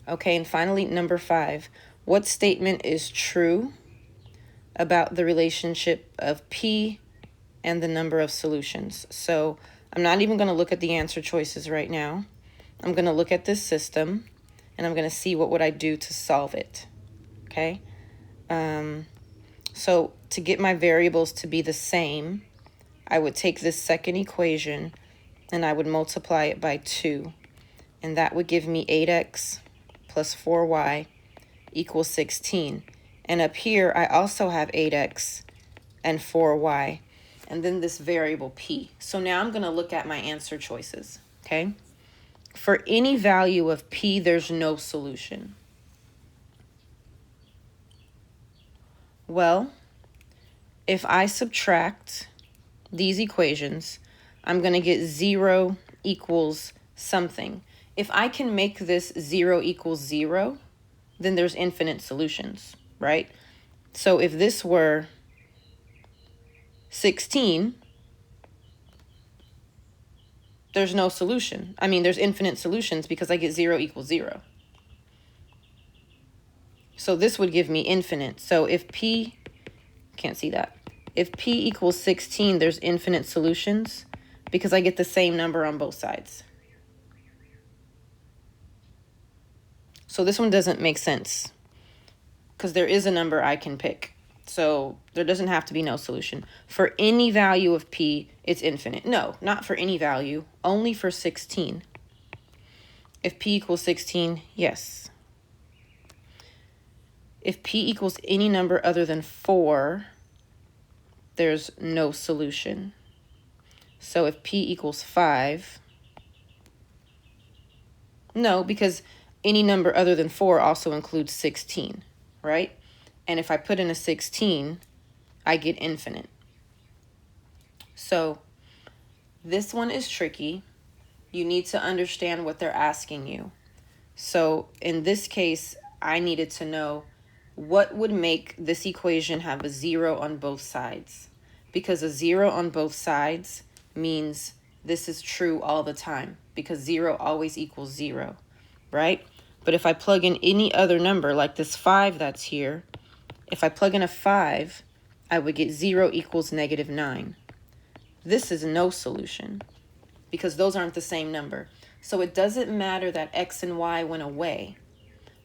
Okay, and finally, number 5. What statement is true about the relationship of P and the number of solutions? So I'm not even going to look at the answer choices right now. I'm going to look at this system, and I'm going to see what would I do to solve it. Okay? So to get my variables to be the same, I would take this second equation, and I would multiply it by 2. And that would give me 8x plus 4y equals 16. And up here, I also have 8x and 4y, and then this variable p. So now I'm going to look at my answer choices, okay? For any value of p, there's no solution. Well, if I subtract these equations, I'm going to get 0 equals something. If I can make this 0 equals 0, then there's infinite solutions, right? So if this were 16, there's no solution. I mean, there's infinite solutions because I get 0 equals 0. So this would give me infinite. So if P, can't see that. If P equals 16, there's infinite solutions because I get the same number on both sides. So this one doesn't make sense because there is a number I can pick. So there doesn't have to be no solution. For any value of P, it's infinite. No, not for any value, only for 16. If P equals 16, yes. If P equals any number other than 4, there's no solution. So if P equals 5, no, because any number other than 4 also includes 16, right? And if I put in a 16, I get infinite. So this one is tricky. You need to understand what they're asking you. So in this case, I needed to know what would make this equation have a 0 on both sides. Because a 0 on both sides means this is true all the time, because 0 always equals 0, right? But if I plug in any other number, like this 5 that's here, if I plug in a 5, I would get 0 equals -9. This is no solution because those aren't the same number. So it doesn't matter that x and y went away.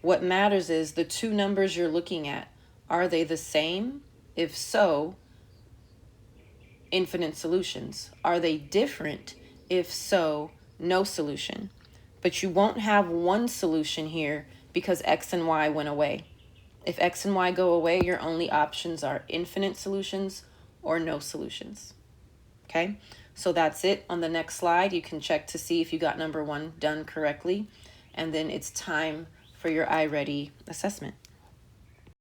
What matters is the two numbers you're looking at, are they the same? If so, infinite solutions. Are they different? If so, no solution. But you won't have one solution here because x and y went away. If x and y go away, your only options are infinite solutions or no solutions. Okay, so that's it. On the next slide, you can check to see if you got number 1 done correctly. And then it's time for your iReady assessment.